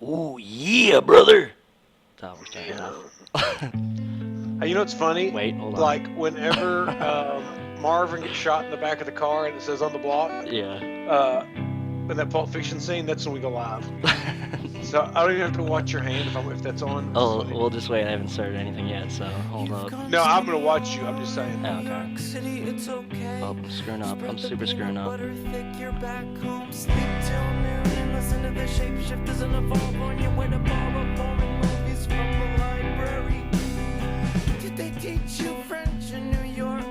Ooh, yeah, brother. That's how we're starting Yeah. off. Hey, you know what's funny? Wait, hold Like on. whenever Marvin gets shot in the back of the car and it says on the block, Yeah. uh, in that Pulp Fiction scene, that's when we go live. So I don't even have to watch your hand if that's on, which is Oh, funny. we'll just wait. I haven't started anything yet, so hold up. No, I'm gonna watch you. I'm just saying. Oh, okay. Oh, I'm screwing up. I'm super screwing up. Did they teach you French in New York?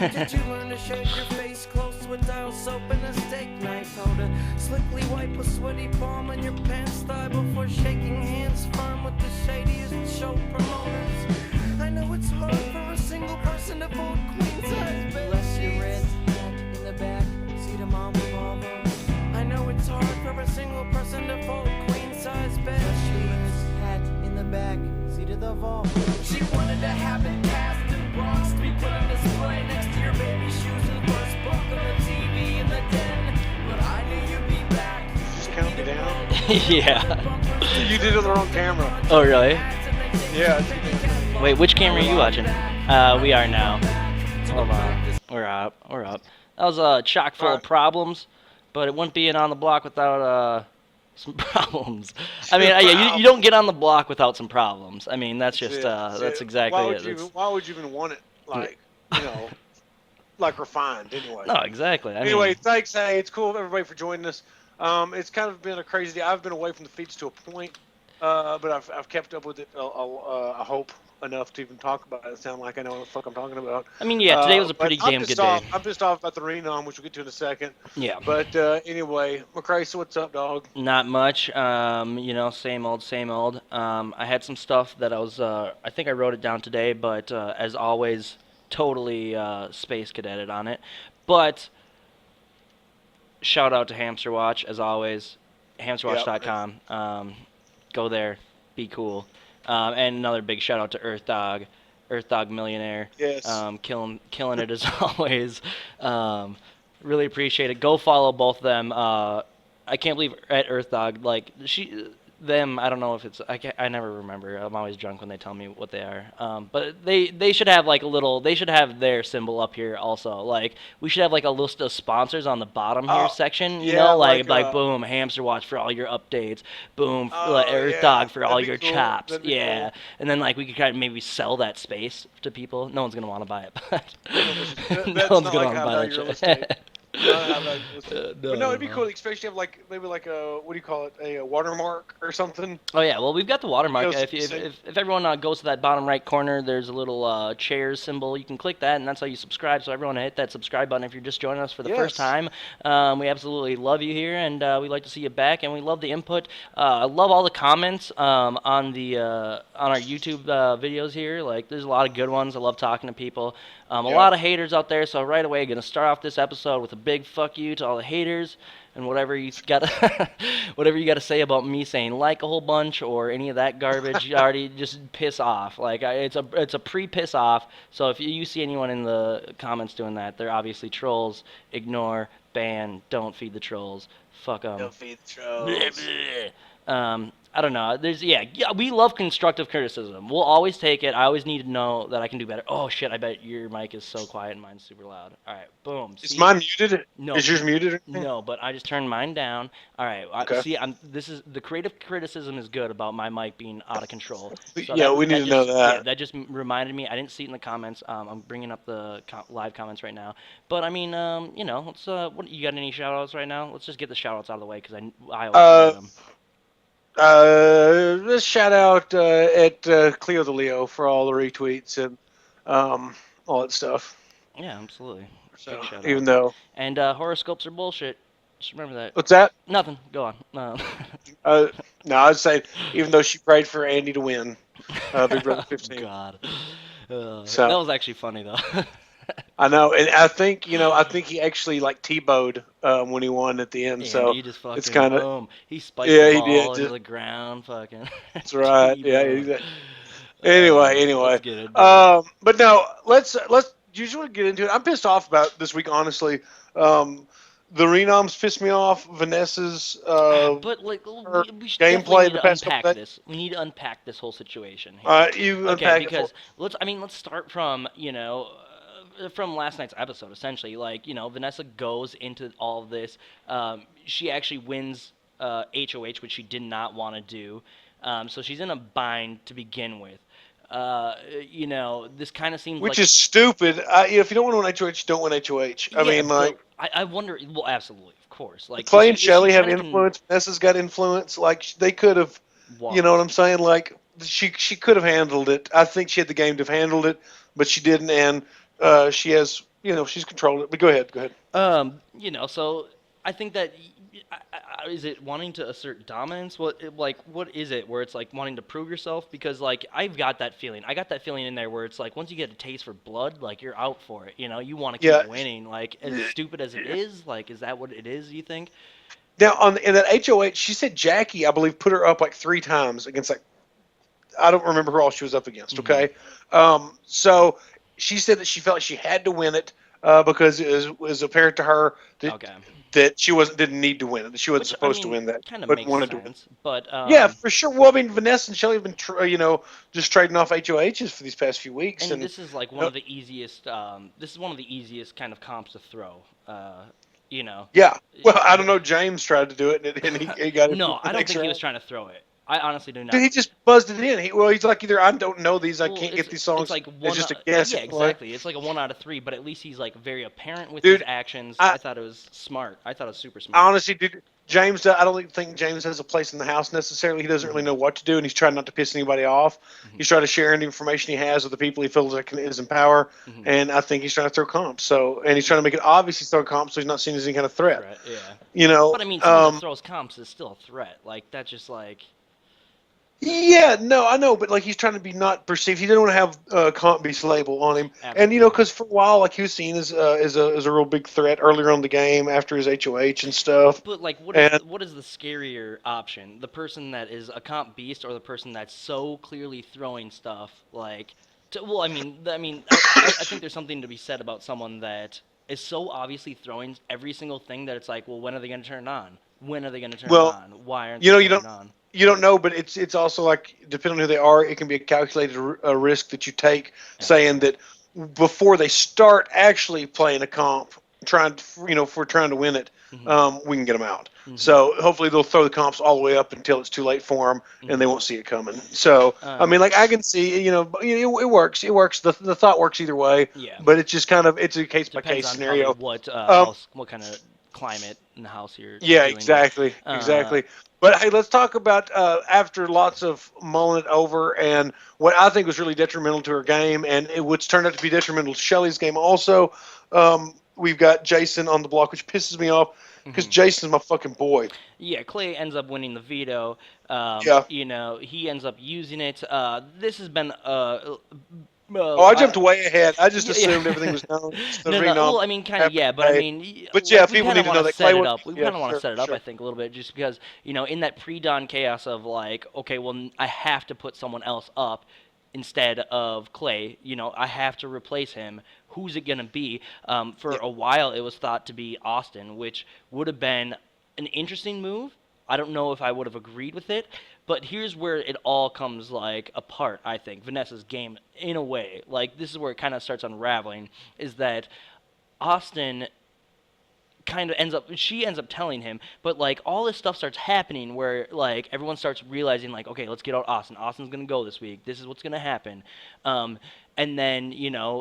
Did you learn to shave your face close with dial soap and a steak knife? How to slickly wipe a sweaty palm on your pants thigh before shaking hands firm with the shadiest show promoters? I know it's hard for a single person to fold queen size bed. Bless your red hat in the back, seat of mom Volvo. I know it's hard for a single person to fold queen size bed. Bless your red hat in the back, seat of the Volvo. She wanted to have it cast in Bronx to be put on display next to your baby shoes and first book on the TV in the den. But I knew you'd be back. Just count me down. Yeah. You did it on the wrong camera. Oh, really? Yeah. Wait, which camera are you watching? We are now. Hold on. We're up. We're up. That was chock full All of problems, but it wouldn't be an on the block without some problems. I mean, yeah, you don't get on the block without some problems. I mean, that's just that's exactly Why would it. you? Why would you even want it? Like, you know, like refined anyway. No, exactly. I Anyway, mean, thanks. Hey, it's cool everybody for joining us. It's kind of been a crazy day. I've been away from the feeds to a point, but I've kept up with it. I hope enough to even talk about it. Sound like I know what the fuck I'm talking about. yeah, today was a But pretty damn good day. I'm pissed off about the Renom, which we'll get to in a second. Yeah. But anyway, McCrae, so what's up, dog? Not much. Same old, same old. I had some stuff that I was. I think I wrote it down today, but as always, totally space cadeted on it. But shout out to Hamster Watch as always. Yep. Hamsterwatch.com. Go there. Be cool. And another big shout out to Earth Dog. Earth Dog Millionaire. Yes. Killing it as always. Really appreciate it. Go follow both of them. I can't believe at Earth Dog, like them. I don't know if it's. I never remember. I'm always drunk when they tell me what they are. But they should have like a little. They should have their symbol up here also. Like we should have like a list of sponsors on the bottom here Oh, section. You yeah, know, like like boom, Hamster Watch for all your updates. Boom, oh Earth yeah, Dog for all that'd be your cool. chops. That'd be Yeah, cool. and then like we could kind of maybe sell that space to people. No one's gonna want to buy it, but no That's one's not gonna like want to how buy value that real shit. estate. Not how value real estate. But no, it'd be No. cool, especially have like maybe like a what do you call it, a watermark or something. Oh yeah, well we've got the watermark. You know, If everyone goes to that bottom right corner, there's a little chairs symbol. You can click that, and that's how you subscribe. So everyone hit that subscribe button if you're just joining us for the first yes. time. We absolutely love you here, and we like to see you back, and we love the input. I love all the comments on our YouTube videos here. Like there's a lot of good ones. I love talking to people. A Yep. lot of haters out there. So right away, gonna start off this episode with a big fuck you to all the haters. And whatever you got, whatever you got to say about me saying like a whole bunch or any of that garbage, you already just piss off. Like it's a pre-piss off. So if you see anyone in the comments doing that, they're obviously trolls. Ignore, ban, don't feed the trolls. Fuck them. Don't feed the trolls. I don't know. Yeah, we love constructive criticism. We'll always take it. I always need to know that I can do better. Oh shit, I bet your mic is so quiet and mine's super loud. All right, boom. Is See? mine muted? No. Is yours muted? Or anything? No, but I just turned mine down. All right. Okay. See, this is the creative criticism is good about my mic being out of control. So Yeah, we need to know that. Yeah, that just reminded me. I didn't see it in the comments. I'm bringing up the live comments right now. But I mean, let's. What you got any shout outs right now? Let's just get the shout outs out of the way because I always forget them. Let's shout out at Cleo the Leo for all the retweets and all that stuff. Yeah, absolutely. So Big shout even out. though And horoscopes are bullshit. Just remember that. what's that? Nothing. Go on. No. No, I'd say even though she prayed for Andy to win, Big Brother Oh, 15. God. So that was actually funny though. I know, and I think he actually like T-bowed when he won at the end. And so he just fucking it's kind of boom. He spiked yeah, the he ball did. into the ground, fucking. That's right. Yeah. T-bone. Anyway. Let's get into it. But no, let's. You just want to get into it. I'm pissed off about this week, honestly. the renoms pissed me off. Vanessa's But like her we should definitely gameplay need the to past couple unpack days. this. We need to unpack this whole situation here. You Okay, unpack it for because let's start from from last night's episode essentially. Like Vanessa goes into all of this. She actually wins HOH, which she did not want to do. So she's in a bind to begin with. This kind of seems which like is stupid. If you don't want to win HOH, don't win HOH. I yeah, mean, but like I wonder. Well, absolutely, of course. Like, Clay and is she Shelly have trying to influence. Vanessa's got influence. Like they could have, you know what what? I'm saying? Like she could have handled it. I think she had the game to have handled it, but she didn't, and she has, she's controlled it. But go ahead. So I think that is it wanting to assert dominance? What is it where it's like wanting to prove yourself? Because like I've got that feeling. I got that feeling in there where it's like once you get a taste for blood, like you're out for it. You want to Yeah. keep winning. Like as stupid as it is, like is that what it is? You think? Now in that HOH, she said Jackie, I believe, put her up like 3 times against like I don't remember who all she was up against. Mm-hmm. Okay, so she said that she felt like she had to win it because it was apparent to her that Okay. she didn't need to win it. That she wasn't Which I supposed to mean win that, kind of but makes wanted to win. sense, but Yeah, for sure. Well, I mean, Vanessa and Shelly have been, just trading off HOHs for these past few weeks, and and this is like one of the easiest. This is one of the easiest kind of comps to throw. You know. yeah. Well, I don't know. James tried to do it, and he got it No, the I don't next think he round. was trying to throw it. I honestly do Dude, not. he just buzzed it in. He's like either I don't know these, I Well, can't it's get these it's songs. like It's one. just a guess. Yeah, Like, exactly. It's like a 1 out of 3, but at least he's like very apparent with his dude, actions. I, I thought it was smart. I thought it was super I smart. honestly, dude, James, I don't think James has a place in the house necessarily. He doesn't really Hmm. know what to do, and he's trying not to piss anybody off. Hmm. He's trying to share any information he has with the people he feels like is in power, Hmm. and I think he's trying to throw comps. So, and he's trying to make it obvious he's throwing comps, so he's not seen as any kind of threat. Threat, yeah. You know, But I mean, someone that throws comps is still a threat. Like that's just like. yeah, no, I know, but like he's trying to be not perceived. He didn't want to have comp beast label on him, and Absolutely. because for a while, like he was seen as a real big threat earlier on the game after his HOH and stuff. But like, And what is the scarier option? The person that is a comp beast, or the person that's so clearly throwing stuff like? Well, I think there's something to be said about someone that is so obviously throwing every single thing that it's like, well, when are they going to turn it on? When are they going to turn it well, on? Why aren't you they know, turning it on? you don't know, but it's also like depending on who they are, it can be a calculated risk that you take, saying Absolutely. that before they start actually playing a comp, trying to, if we're trying to win it, Hmm. we can get them out. Hmm. So hopefully they'll throw the comps all the way up until it's too late for them, and they Hmm. won't see it coming. So I mean, like I can see, it works. It works. The thought works either way, Yeah. but it's just kind of it's a case by Depends case on probably scenario. what Um, house, what kind of climate in the house you're Yeah, dealing with. exactly, Uh, exactly. But hey, let's talk about after lots of mulling it over and what I think was really detrimental to her game, and which turned out to be detrimental to Shelly's game also. We've got Jason on the block, which pisses me off because mhm. Jason's my fucking boy. Yeah, Clay ends up winning the veto. Yeah. He ends up using it. This has been Oh, I jumped way ahead. I just yeah, assumed yeah. everything was known. Just the No, no. renom Well, I mean, kind of, after yeah, but I Clay. mean, But yeah, like we people kind of need to know want to that set Clay it would. up. We Yeah, kind of want to sure, set it up, I sure. think, a little bit, just because in that pre-dawn chaos of like, okay, well, I have to put someone else up instead of Clay. I have to replace him. Who's it gonna be? For Yeah. a while, it was thought to be Austin, which would have been an interesting move. I don't know if I would have agreed with it, but here's where it all comes like apart. I think Vanessa's game, in a way, like this is where it kind of starts unraveling, is that Austin kind of she ends up telling him, but like all this stuff starts happening where like everyone starts realizing like, okay, let's get out Austin's gonna go this week, this is what's gonna happen. And then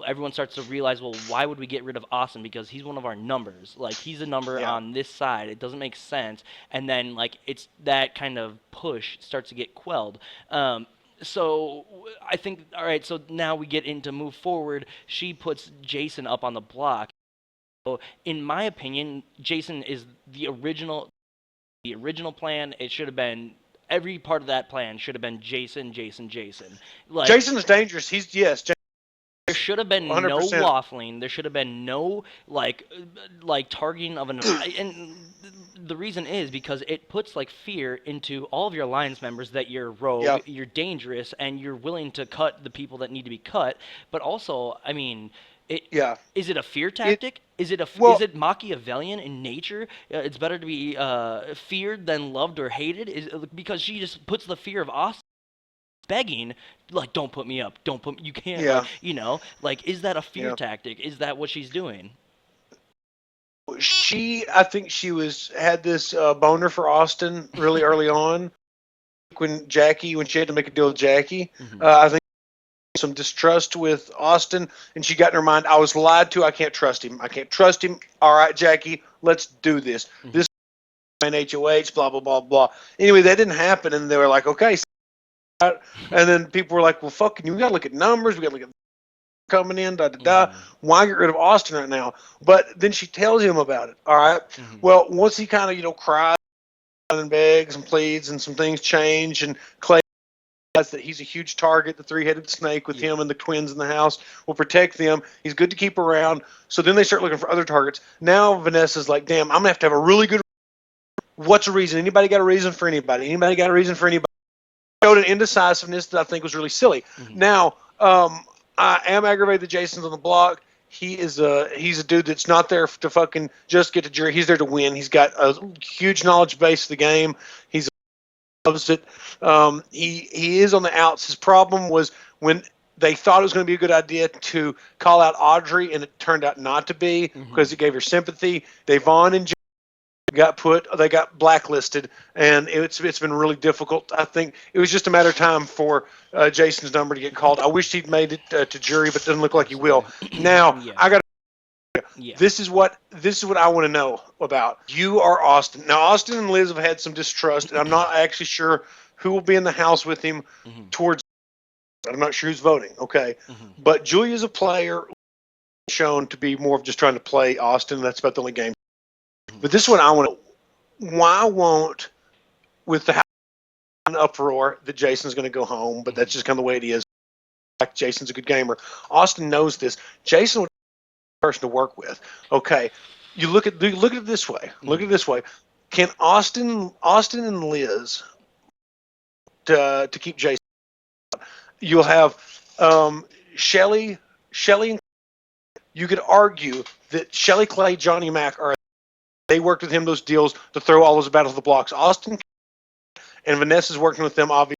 everyone starts to realize, well, why would we get rid of Austin? Because he's one of our numbers, like he's a number Yeah. on this side, it doesn't make sense. And then like it's that kind of push starts to get quelled. So I think, all right, so now we get into move forward. She puts Jason up on the block. So, in my opinion, Jason is the original plan. It should have been every part of that plan should have been Jason, Jason, Jason. Like Jason is dangerous. there should have been no 100%. waffling. There should have been no like targeting of an and the reason is because it puts like fear into all of your alliance members that you're rogue, Yeah. you're dangerous, and you're willing to cut the people that need to be cut. But also, I mean, Yeah. Is it a fear tactic? Is it well- is it Machiavellian in nature? It's better to be feared than loved or hated. Because she just puts the fear of Austin begging, like, don't put me up, don't put, you can't, Yeah. like, like, is that a fear Yeah. tactic? Is that what she's doing? I think she had this boner for Austin really early on when she had to make a deal with Jackie. Mhm. I think some distrust with Austin, and she got in her mind, I was lied to. I can't trust him. I can't trust him. All right, Jackie, let's do this. This is an HOH, blah, blah, blah, blah. Anyway, that didn't happen, and they were like, okay. And then people were like, well, fucking, we got to look at numbers. We got to look at coming in, da, da, da. Why get rid of Austin right now? But then she tells him about it, all right? Well, once he kind of, cries and begs and pleads and some things change, and Clay that he's a huge target, the three-headed snake with him and the twins in the house will protect them. He's good to keep around. So then they start looking for other targets. Now Vanessa's like, damn, I'm going to have a really good what's a reason? Anybody got a reason for anybody? Anybody got a reason for anybody? Showed an indecisiveness that I think was really silly. Now, I am aggravated that Jason's on the block. He's a dude that's not there to fucking just get to jury. He's there to win. He's got a huge knowledge base of the game. He's loves it. He is on the outs. His problem was when they thought it was going to be a good idea to call out Audrey, and it turned out not to be because it gave her sympathy. Devon and they got blacklisted, and it's been really difficult. I think it was just a matter of time for Jason's number to get called. I wish he'd made it to jury, but it doesn't look like he will. Now I got. This is what I want to know about. You are Austin. Now Austin and Liz have had some distrust, and I'm not actually sure who will be in the house with him towards. I'm not sure who's voting. Okay, but Julia's a player shown to be more of just trying to play Austin. That's about the only game. But this is what I want to. Why won't, with the house in uproar, that Jason's going to go home? But that's just kind of the way it is. Like Jason's a good gamer. Austin knows this. Jason would be a person to work with. Okay, you look at it this way. Look at it this way. Can Austin and Liz to keep Jason? You'll have Shelly. You could argue that Shelly, Clay, Johnny Mac they worked with him those deals to throw all those battles of the blocks. Austin and Vanessa's working with them, obviously.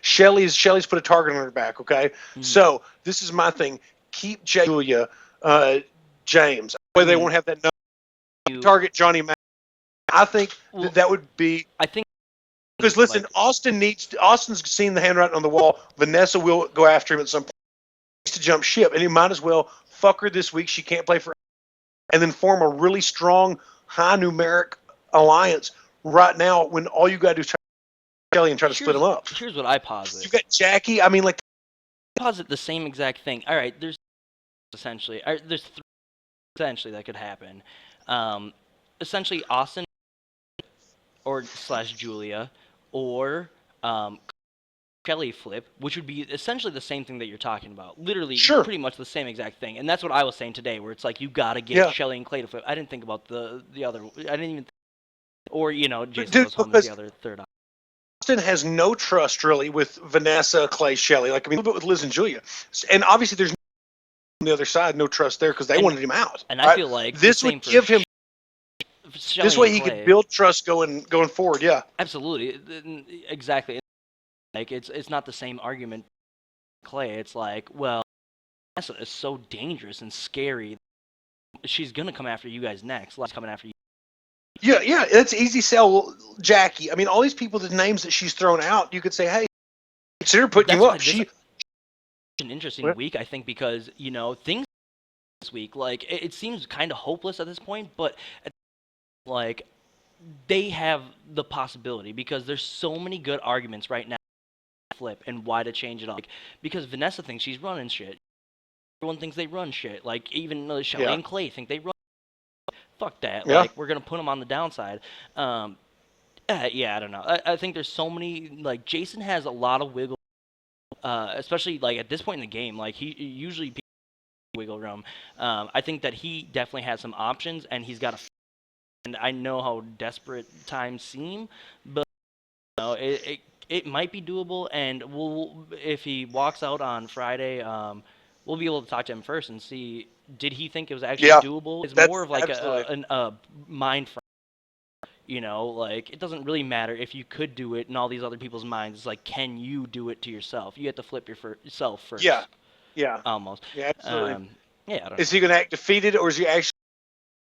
Shelly's put a target on her back, okay? So this is my thing. Keep Julia, James. That way they won't have that target Johnny Mac. I think that would be. I think. Because listen, Austin's seen the handwriting on the wall. Vanessa will go after him at some point. He needs to jump ship, and he might as well fuck her this week. She can't play for. And then form a really strong, high numeric alliance right now when all you got to do is try to Kelly and try to split them up. Here's what I posit. You got Jackie. I mean, like. I posit the same exact thing. All right, there's three essentially that could happen. Essentially, Austin or / Julia or Kelly flip, which would be essentially the same thing that you're talking about. Literally, pretty much the same exact thing. And that's what I was saying today, where it's like you got to get Shelly and Clay to flip. I didn't think about the other. I didn't even. Or Jason goes home as the other third option. Austin has no trust really with Vanessa, Clay, Shelly. Like, I mean, a little bit with Liz and Julia, and obviously there's on the other side no trust there because they wanted him out. And I feel like this would give him. This way he could build trust going forward. Yeah, absolutely, exactly. Like it's not the same argument. Clay, it's like, well, Vanessa is so dangerous and scary. She's gonna come after you guys next. Let's coming after you. Yeah, it's easy sell. Jackie. I mean, all these people, the names that she's thrown out, you could say, hey, consider putting you up. She's an interesting week, I think, because things this week, like it seems kind of hopeless at this point, but like they have the possibility because there's so many good arguments right now. Flip and why to change it up, because Vanessa thinks she's running shit. Everyone thinks they run shit. Like even Shelly and Clay think they run. Fuck that. Like we're gonna put them on the downside. I don't know. I think there's so many. Like Jason has a lot of wiggle, especially like at this point in the game. Like he usually wiggle room. I think that he definitely has some options, and he's got a. And I know how desperate times seem, but it might be doable, and if he walks out on Friday, we'll be able to talk to him first and see, did he think it was actually Yeah, doable? It's that's more of like absolutely. a mind frame. Like it doesn't really matter if you could do it in all these other people's minds. It's like, can you do it to yourself? You have to flip yourself Yeah, first, yeah, almost. yeah, absolutely. Um, yeah, I don't Is know. he going to act defeated, or is he actually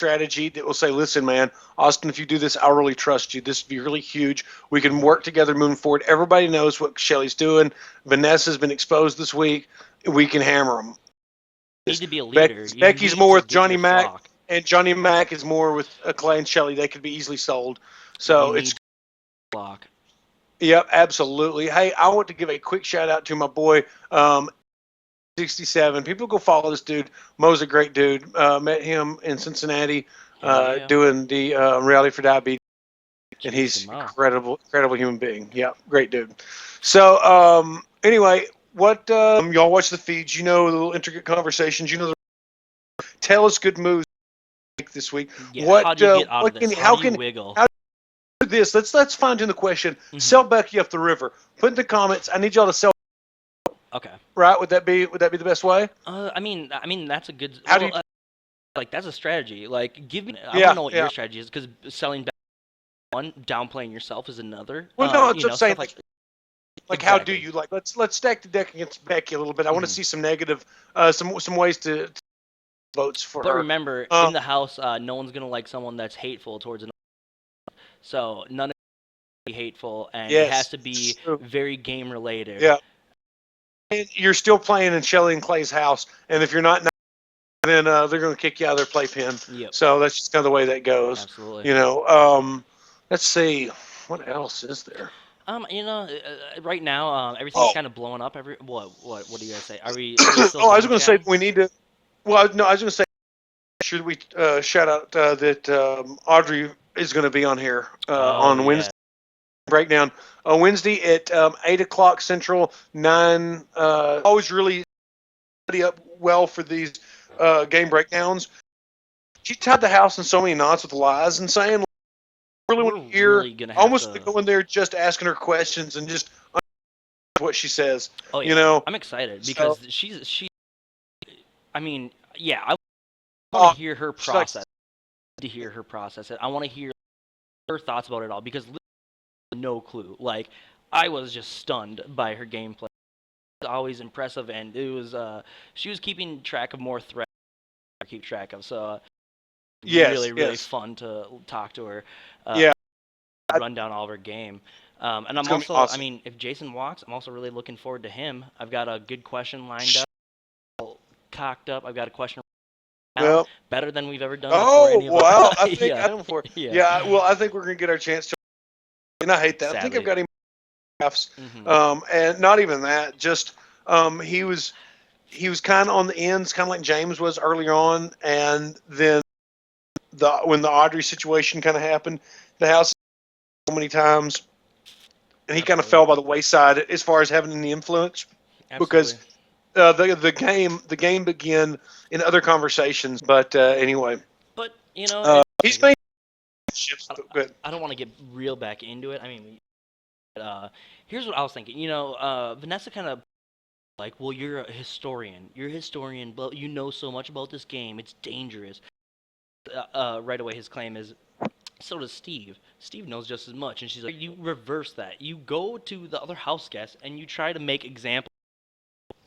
strategy that will say, "Listen, man, Austin, if you do this, I really trust you. This would be really huge. We can Hmm. work together moving forward. Everybody knows what Shelly's doing. Vanessa's been exposed this week. We can hammer them." You need to be a leader. Becky's, You Becky's need more to with get Johnny your Mac, flock. and Johnny Mac is more with Clay and Shelly. They could be easily sold. You So it's need flock. Yep, absolutely. Hey, I want to give a quick shout out to my boy, 67. People go follow this dude. Mo's a great dude. Met him in Cincinnati Hell yeah. doing the Reality for Diabetes, and Cheers to he's Mo. incredible human being. Yeah, great dude. So, anyway, what y'all watch the feeds? You know the little intricate conversations. You know the tell us good moves this week. Yeah, how do you get out of this? How How do you can wiggle? how do this? Let's fine tune the question. Hmm. Sell Becky up the river. Put in the comments. I need y'all to sell. Okay. Right? Would that be the best way? I mean that's a good. How do you? Like that's a strategy. Like, give me. I want to Yeah, know what your yeah. strategy is because selling back one, downplaying yourself is another. Well, no, I'm just saying Stuff like like how do exactly. you like? Let's stack the deck against Becky a little bit. I want to Hmm. see some negative, some ways to votes for But her. remember, Um, in the house, no one's gonna like someone that's hateful towards another. So none of it be hateful, and it has yes, to it's be true. very game related. Yeah, and you're still playing in Shelly and Clay's house, and if you're not, then they're going to kick you out of their playpen. Yep, So that's just kind of the way that goes. absolutely. You know. Let's see, what else is there? Right now, everything's Oh, kind of blowing up. What do you guys say? Are we still oh, I was game going to say chatting? we need to. Well, no, I was going to say should we shout out that Audrey is going to be on here Oh on yeah, Wednesday breakdown on Wednesday at 8 o'clock Central, 9. Always really study up well for these game breakdowns. She tied the house in so many knots with lies and saying, I really want we're to hear, really gonna I have almost want to. to go in there just asking her questions and just what she says, Oh you yeah, know. I'm excited So, because she. I mean, yeah, I want to oh, hear her she likes, process. To hear her process it, I want to hear her thoughts about it all because literally no clue. Like, I was just stunned by her gameplay. It was always impressive, and it was she was keeping track of more threats to keep track of. So yes, really yes, fun to talk to her, yeah, run down all of her game. And it's I'm going to be also, I awesome. mean, if Jason walks, I'm also really looking forward to him. I've got a good question lined up, cocked up. I've got a question down, Well, better than we've ever done before oh, any of us. wow, I Yeah, am for, yeah. yeah, well, I think we're going to get our chance to, and I hate that. I think I've Sadly. got him drafts, Hmm. and not even that. Just he was kind of on the ends, kind of like James was early on, and then when the Audrey situation kind of happened, the house so many times, and he kind of Absolutely. fell by the wayside as far as having any influence because Absolutely. the game began in other conversations. But anyway, But he's made ships good. I don't want to get real back into it. I mean, uh, here's what I was thinking. Vanessa kind of like, well, you're a historian. You're a historian, but you know so much about this game. It's dangerous. Right away, his claim is, so does Steve. Steve knows just as much. And she's like, you reverse that. You go to the other house guests and you try to make examples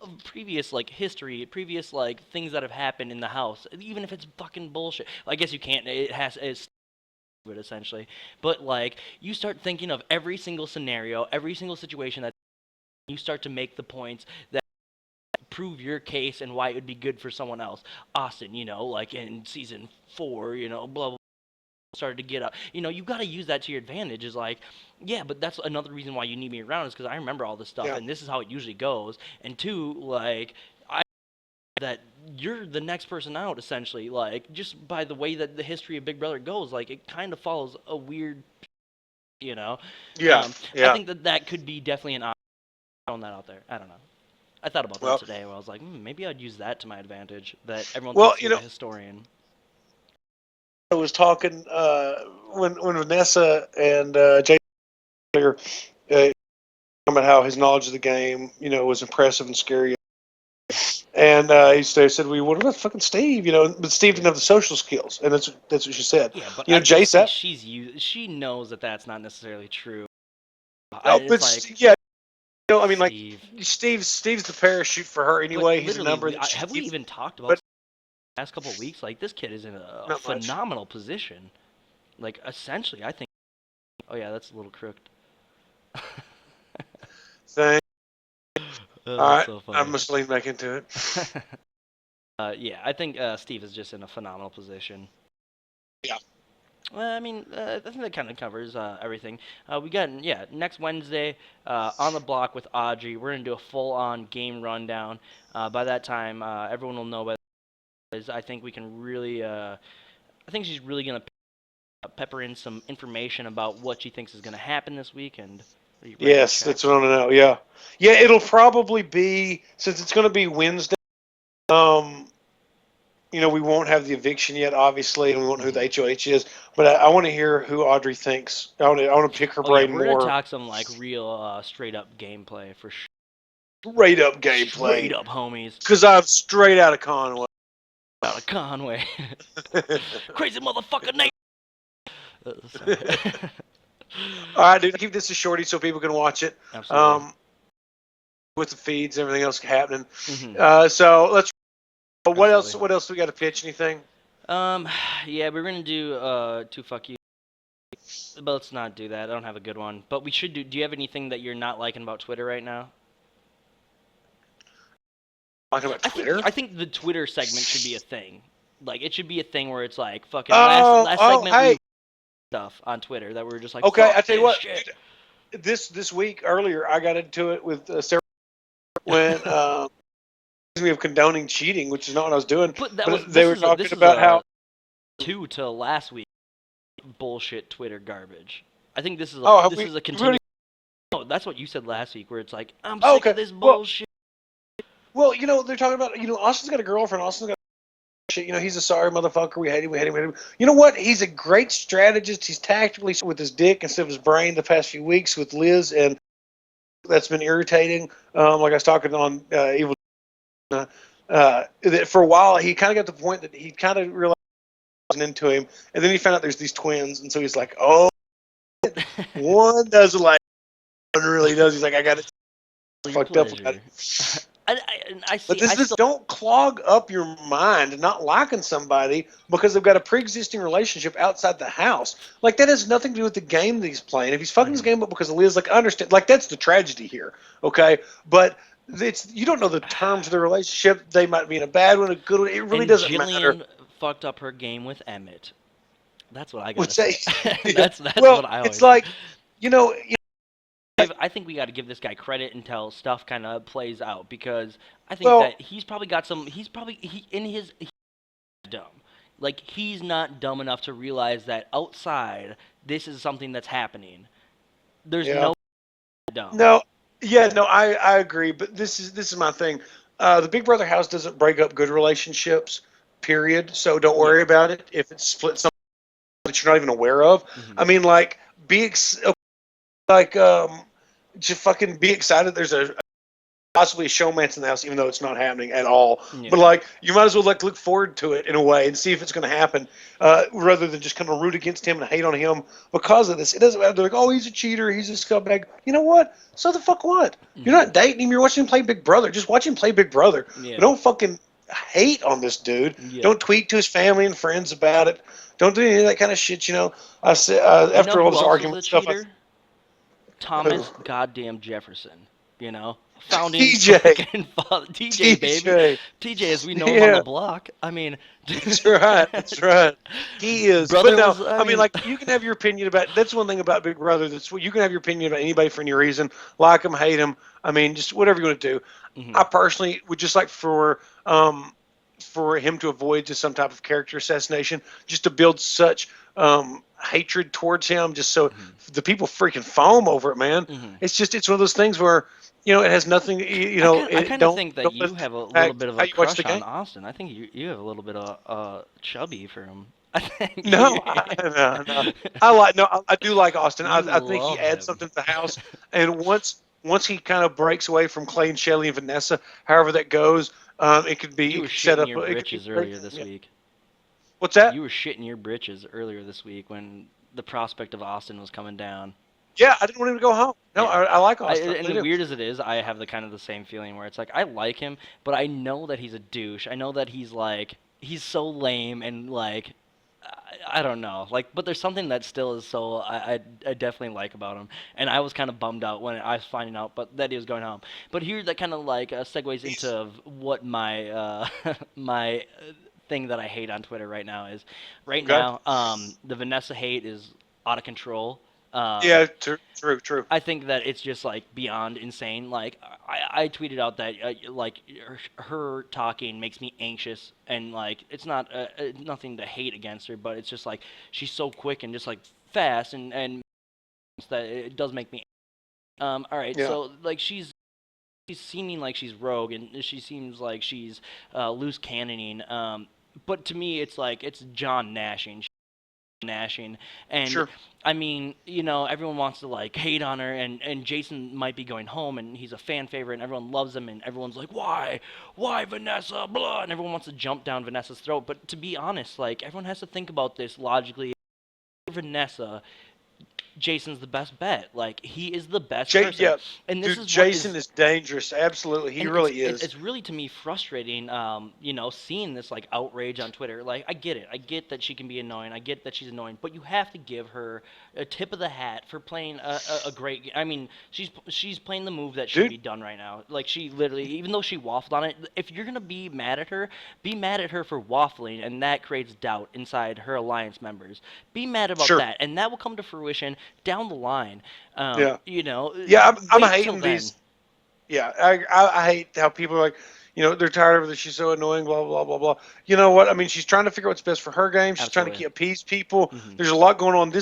of previous like history, previous like things that have happened in the house, even if it's fucking bullshit. I guess you can't. It's it essentially, but like you start thinking of every single scenario, every single situation that you start to make the points that prove your case and why it would be good for someone else. Austin, like in season 4, blah blah. Started to get up. You got to use that to your advantage. Is like, yeah, but that's another reason why you need me around is because I remember all this stuff Yeah, and this is how it usually goes. And two, like, I that you're the next person out essentially. Like, just by the way that the history of Big Brother goes, like, it kind of follows a weird, you know. yeah, I yeah. think that could be definitely an option. Throwing that out there. I don't know. I thought about that Well, today, where I was like, maybe I'd use that to my advantage. That everyone well, thinks you're the historian. I was talking when Vanessa and Jay earlier, talking about how his knowledge of the game, was impressive and scary. And he said, "We what about fucking Steve?" But Steve didn't have the social skills, and that's what she said. Yeah, but I Jay think said, she knows that that's not necessarily true. "Oh, It's like yeah, I mean, like Steve. Steve's the parachute for her But anyway. He's a number literally, that she have we keeps, even talked about but the last couple of weeks? Like this kid is in a not much. phenomenal position. Like essentially, I think. Oh yeah, that's a little crooked. Thing. Oh, All that's right, so I funny. must lean back into it. Yeah, I think Steve is just in a phenomenal position. Yeah. Well, I mean, I think that kind of covers everything. We got, next Wednesday on the block with Audrey. We're going to do a full-on game rundown. By that time, everyone will know. I think we can really, I think she's really going to pepper in some information about what she thinks is going to happen this weekend. Are you ready to Yes, check? that's what I want to know. Yeah, yeah. It'll probably be, since it's going to be Wednesday. We won't have the eviction yet, obviously, and we won't know who the HOH is. But I want to hear who Audrey thinks. I want to pick her Oh yeah, brain we're going to more. talk some like real straight up gameplay for sure. Straight up Straight gameplay. up, homies. Because I'm straight out of Conway. Out of Conway. Crazy motherfucker Nate. Sorry. All right, dude. Keep this as shorty so people can watch it. Absolutely. With the feeds, everything else happening. Mm-hmm. So let's. What else? Absolutely. What else do we got to pitch? Anything? Yeah, we're gonna do two fuck you. But let's not do that. I don't have a good one. But we should do. Do you have anything that you're not liking about Twitter right now? Talking about Twitter? I think the Twitter segment should be a thing. Like it should be a thing where it's like fucking Oh, last segment hey. we stuff on Twitter that we're just like. Okay, Fuck I tell you what. shit. Dude, this week earlier, I got into it with Sarah when me of condoning cheating, which is not what I was doing. But they were talking about how two to last week bullshit Twitter garbage. I think this is is a continuation. No, that's what you said last week, where it's like I'm Oh, sick okay. of this bullshit. Well, they're talking about Austin's got a girlfriend. Austin's got shit. He's a sorry motherfucker. We hate him. We hate him. We hate him. You know what? He's a great strategist. He's tactically with his dick instead of his brain the past few weeks with Liz, and that's been irritating. Like I was talking on Evil. That for a while he kind of got to the point that he kind of realized into him, and then he found out there's these twins, and so he's like, oh, one doesn't like, one really does. He's like, I got it fucked up about it. But don't clog up your mind not liking somebody because they've got a pre-existing relationship outside the house. Like that has nothing to do with the game that he's playing. If he's fucking his game up because of Liz, like I understand, like that's the tragedy here, okay? But you don't know the terms of the relationship. They might be in a bad one, a good one. It really doesn't matter. Jillian fucked up her game with Emmett. That's what I gotta say. That's well, what I always. It's like, I think we got to give this guy credit until stuff kind of plays out because I think that he's probably got some. He's dumb. Like he's not dumb enough to realize that outside this is something that's happening. There's no dumb. No, I agree. But this is my thing. The Big Brother house doesn't break up good relationships. Period. So don't worry about it if it's split something that you're not even aware of. Mm-hmm. I mean, like just fucking be excited. There's possibly a showmance in the house, even though it's not happening at all. Yeah. But like, you might as well look forward to it in a way and see if it's going to happen, rather than just kind of root against him and hate on him because of this. It doesn't matter. They're like, oh, he's a cheater, he's a scumbag. You know what? So the fuck what? Mm-hmm. You're not dating him. You're watching him play Big Brother. Just watch him play Big Brother. Yeah. Don't fucking hate on this dude. Yeah. Don't tweet to his family and friends about it. Don't do any of that kind of shit. I said after all this argument stuff. Thomas goddamn Jefferson, founding TJ, baby. TJ, as we know him on the block. I mean, that's right. He is. Brother like you can have your opinion about. That's one thing about Big Brother. You can have your opinion about anybody for any reason. Like him, hate him. I mean, just whatever you want to do. Mm-hmm. I personally would just like for him to avoid just some type of character assassination, just to build such hatred towards him, just so the people freaking foam over it, man. Mm-hmm. It's one of those things where it has nothing. I kind of think that you have a little bit of a crush on Austin. I think you have a little bit of chubby for him. I think. No. I do like Austin. I think he adds something to the house, and once once he kind of breaks away from Clay and Shelley and Vanessa, however that goes, it could be You were set shitting up. your It could be britches earlier this yeah. week. What's that? You were shitting your britches earlier this week when the prospect of Austin was coming down. Yeah, I didn't want him to go home. No, Yeah. I like Austin. I And really do. weird as it is, I have the same feeling where it's like I like him, but I know that he's a douche. I know that he's so lame and like I don't know. Like, but there's something that still is so I definitely like about him. And I was kind of bummed out when I was finding out, but that he was going home. But here that kind of like segues into what my my thing that I hate on Twitter right now is. Right Okay. now, the Vanessa hate is out of control. Yeah, true. I think that it's just like beyond insane. Like I tweeted out that like her talking makes me anxious, and like it's not nothing to hate against her, but it's just like she's so quick and just like fast, and that it does make me. All right, Yeah. so like she's seeming like she's rogue, and she seems like she's loose cannoning. But to me, it's like it's John Nashing, and Sure. I mean, you know, everyone wants to like hate on her, and Jason might be going home, and he's a fan favorite, and everyone loves him, and everyone's like, why Vanessa, blah, and everyone wants to jump down Vanessa's throat. But to be honest, like everyone has to think about this logically. Vanessa, Jason's the best bet. Like he is the best person. Yeah, And this dude, is Jason is dangerous. Absolutely, he and really is. It's really to me frustrating, you know, seeing this like outrage on Twitter. Like I get it, I get that she can be annoying, I get that she's annoying, but you have to give her a tip of the hat for playing a great game. I mean, she's playing the move that should Dude. be done right now. Like she literally, even though she waffled on it, if you're gonna be mad at her for waffling, and that creates doubt inside her alliance members. Be mad about Sure. that, and that will come to fruition down the line. Yeah. You know. Yeah, I'm wait till hating then. these. Yeah, I hate how people are like, you know, they're tired of her. She's so annoying, blah, blah, blah, blah. You know what? I mean, she's trying to figure out what's best for her game. She's trying to Absolutely. appease people. Mhm. There's a lot going on.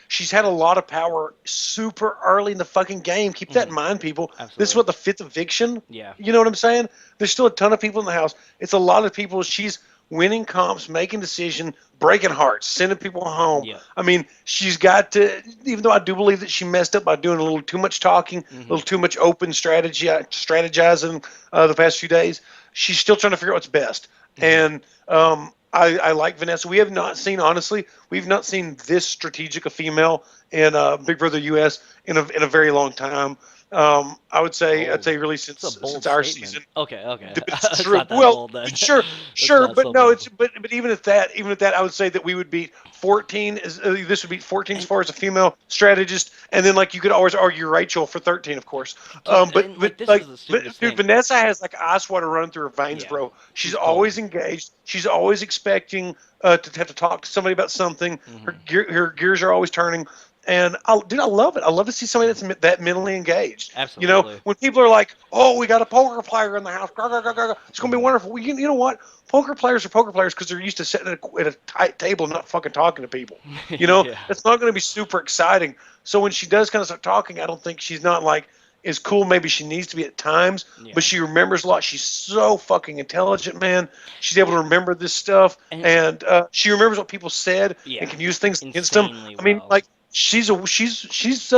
She's had a lot of power super early in the fucking game. Keep that in mind, people. This is Absolutely. what the fifth eviction. Yeah. You know what I'm saying? There's still a ton of people in the house. It's a lot of people. She's winning comps, making decisions, breaking hearts, sending people home. Yeah. I mean, she's got to, even though I do believe that she messed up by doing a little too much talking, a little too much open strategizing the past few days, she's still trying to figure out what's best. And I like Vanessa. We have not seen, honestly, we've not seen this strategic a female in Big Brother US in a very long time. I would say, Bold. really It's a bold since our statement. season. Okay. It's It's true. not that Well, bold then. sure, That's not but so no, bold. it's but even at that, I would say that we would beat 14. This would beat 14 as far as a female strategist, and then like you could always argue Rachel for 13, of course. But and, like, this is the stupidest dude, thing. Vanessa has like ice water running through her veins, Yeah. bro. She's She's always cold. engaged. She's always expecting to have to talk to somebody about something. Her gears are always turning. And I love it. I love to see somebody that's that mentally engaged. You know, Absolutely. when people are like, "Oh, we got a poker player in the house," grr, grr, grr, grr, it's gonna be wonderful. Well, you know what? Poker players are poker players because they're used to sitting at a tight table, and not fucking talking to people. You know, Yeah. it's not going to be super exciting. So when she does kind of start talking, I don't think she's not like as cool. Maybe she needs to be at times, Yeah. but she remembers a lot. She's so fucking intelligent, man. She's able to remember this stuff, and she remembers what people said Yeah. and can use things against them. Insanely I mean, well. like. She's She's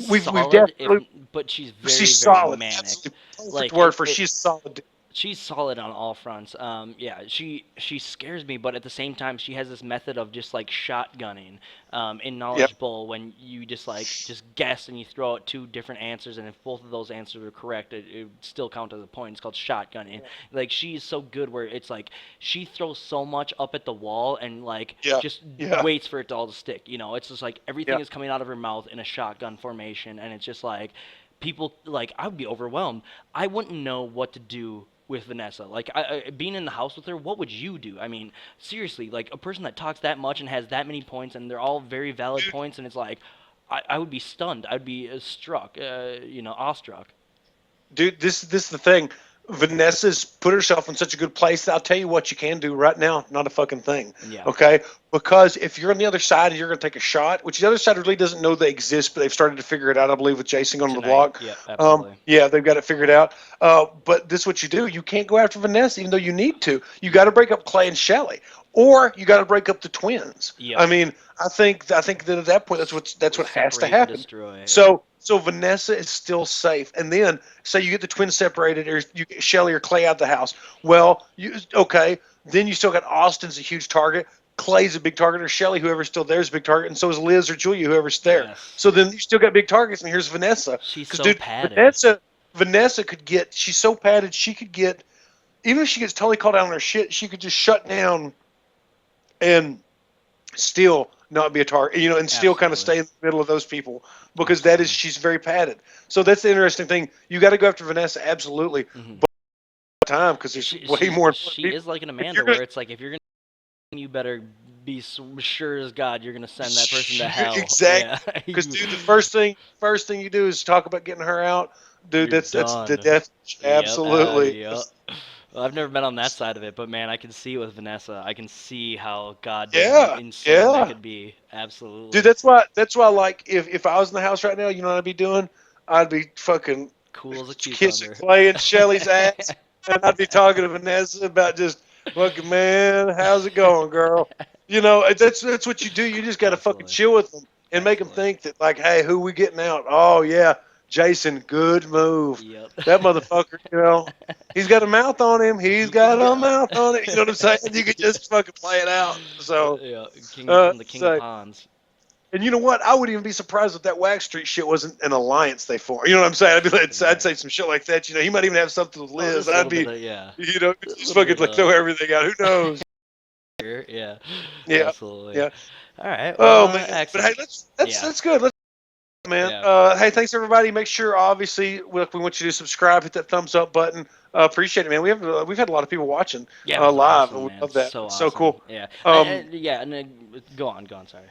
we've solid, definitely but she's very, she's very solid. manic. Absolutely perfect Like, word for she's solid. She's solid on all fronts. Yeah, she scares me, but at the same time, she has this method of just like shotgunning in Knowledge Bowl when you just guess and you throw out two different answers, and if both of those answers are correct, it would still count as a point. It's called shotgunning. Like she's so good where it's like she throws so much up at the wall and like just waits for it to all to stick. You know, it's just like everything is coming out of her mouth in a shotgun formation, and it's just like people like I would be overwhelmed. I wouldn't know what to do with Vanessa. Like, being in the house with her, what would you do? I mean, seriously, like, a person that talks that much and has that many points, and they're all very valid points, and it's like, I would be stunned. I'd be struck, awestruck. Dude, this is the thing. Vanessa's put herself in such a good place that I'll tell you what you can do right now. Not a fucking thing. Yeah. Okay? Because if you're on the other side and you're going to take a shot, which the other side really doesn't know they exist, but they've started to figure it out, I believe, with Jason on the block. Yeah, absolutely. Yeah, they've got it figured out. But this is what you do. You can't go after Vanessa even though you need to. You got to break up Clay and Shelley. or you got to break up the twins. Yep. I mean, I think that at that point that's what has to Separate and happen. destroy. So Vanessa is still safe, and then say you get the twins separated, or you get Shelly or Clay out of the house. Well, then you still got Austin's a huge target. Clay's a big target, or Shelly, whoever's still there, is a big target, and so is Liz or Julia, whoever's there. Yes. So then you still got big targets, and here's Vanessa. She's 'Cause, so dude, padded. Vanessa could get. She's so padded. She could get. Even if she gets totally called out on her shit, she could just shut down, and still not be a target. And still kind of stay in the middle of those people because she's very padded. So that's the interesting thing. You got to go after Vanessa, absolutely. Mm-hmm. But time because there's way more. She is like an Amanda, where it's like if you're gonna, you better be sure as God you're gonna send that person to hell. Exactly. Because dude, the first thing you do is talk about getting her out. Dude, that's the death. Absolutely. Yep. Well, I've never been on that side of it, but man, I can see with Vanessa. I can see how goddamn insane that could be. Absolutely. Dude, that's why like if I was in the house right now, you know what I'd be doing? I'd be fucking cool as a cucumber. Kissing Clay and Shelly's ass, and I'd be talking to Vanessa about just fucking, man, how's it going, girl? That's what you do. You just got to fucking chill with them and make them think that, like, hey, who we getting out? Oh, yeah, Jason, good move. Yep. That motherfucker, he's got a mouth on him. He's got a mouth on it. You know what I'm saying? You could just fucking play it out. So, King of Ponds. And you know what? I wouldn't even be surprised if that Wax Street shit wasn't an alliance they formed. You know what I'm saying? I'd say some shit like that. He might even have something with Liz. I'd be, just fucking like throw everything out. Who knows? Yeah. Absolutely. Yeah. All right. Well, man. Excellent. But hey, that's good. Man. Yeah. Hey, thanks everybody. Make sure, obviously, we want you to subscribe, hit that thumbs up button. Appreciate it, man. We've had a lot of people watching live, awesome, and we man. love that. So, so awesome. cool. Yeah. And then go on. Sorry.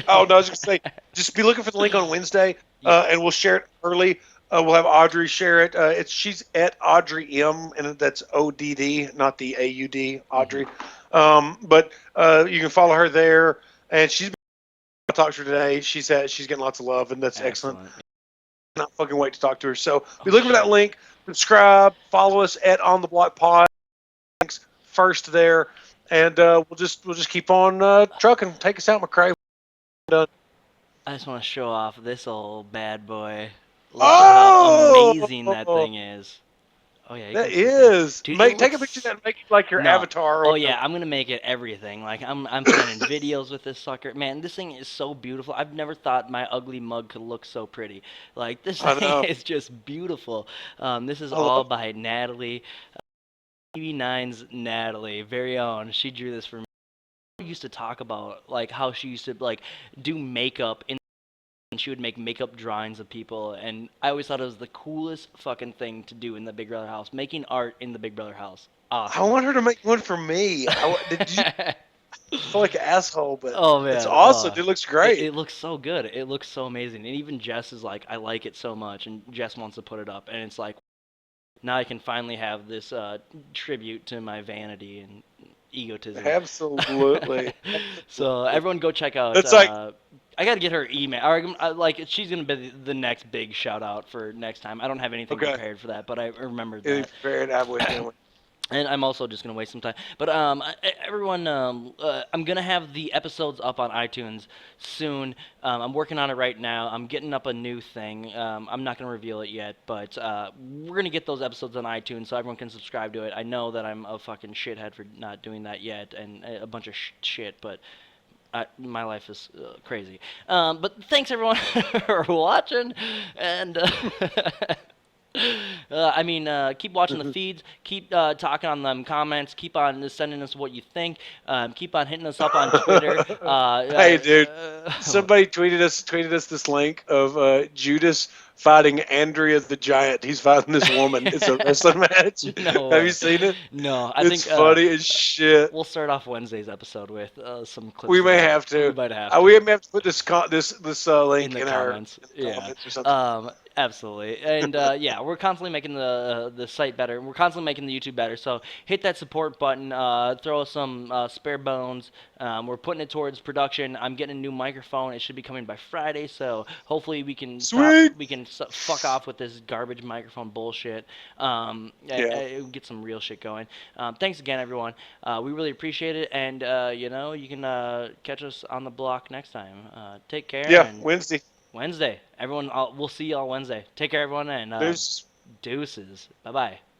Oh no, I was just gonna say, just be looking for the link on Wednesday, and we'll share it early. We'll have Audrey share it. She's at Audrey M, and that's ODD, not the AUD, Audrey. Mm-hmm. But you can follow her there, and I talked to her today. She's getting lots of love, and that's excellent. Not fucking wait to talk to her. So be looking for that link. Subscribe, follow us at On the Block Pod. Links first there, and we'll just keep on trucking. Take us out, McCrae. Done. I just want to show off this old bad boy. Look at how amazing that thing is. Oh yeah, that is. Dude, take a picture of that and make it like your avatar. Oh yeah, I'm gonna make it everything. Like I'm planning videos with this sucker. Man, this thing is so beautiful. I've never thought my ugly mug could look so pretty. Like this thing is just beautiful. This is all by Natalie. TV9's Natalie, very own. She drew this for me. Used to talk about like how she used to like do makeup and she would make makeup drawings of people, and I always thought it was the coolest fucking thing to do in the Big Brother house, making art in the Big Brother house. Awesome. I want her to make one for me. Did you? I feel like an asshole, but oh man, it's awesome. It looks great. It looks so good. It looks so amazing, and even Jess is like, I like it so much, and Jess wants to put it up, and it's like, now I can finally have this tribute to my vanity and egotism. Absolutely. So everyone go check out. It's like, I gotta get her email. Like she's gonna be the next big shout out for next time. I don't have anything prepared for that, but I remembered that. And I'm also just gonna waste some time. But everyone, I'm gonna have the episodes up on iTunes soon. I'm working on it right now. I'm getting up a new thing. I'm not gonna reveal it yet, but we're gonna get those episodes on iTunes so everyone can subscribe to it. I know that I'm a fucking shithead for not doing that yet, and a bunch of shit, but. My life is crazy. But thanks everyone for watching, and keep watching the feeds, keep talking on them comments, keep on sending us what you think, keep on hitting us up on Twitter. Hey, dude, somebody tweeted us this link of Judas fighting Andrea the Giant. He's fighting this woman. It's a wrestling match. No, have you seen it? No, it's funny as shit. We'll start off Wednesday's episode with some clips. We may have to. We might have to. We may have to put this link in the comments. Comments or something. Absolutely, and yeah, we're constantly making the site better. We're constantly making the YouTube better. So hit that support button. Throw us some spare bones. We're putting it towards production. I'm getting a new microphone. It should be coming by Friday. So hopefully we can stop. Sweet. We can fuck off with this garbage microphone bullshit. Yeah. Get some real shit going. Thanks again, everyone. We really appreciate it, and you can catch us on the block next time. Take care. Yeah. And Wednesday. Everyone, we'll see y'all Wednesday. Take care, everyone, and There's deuces. Bye-bye.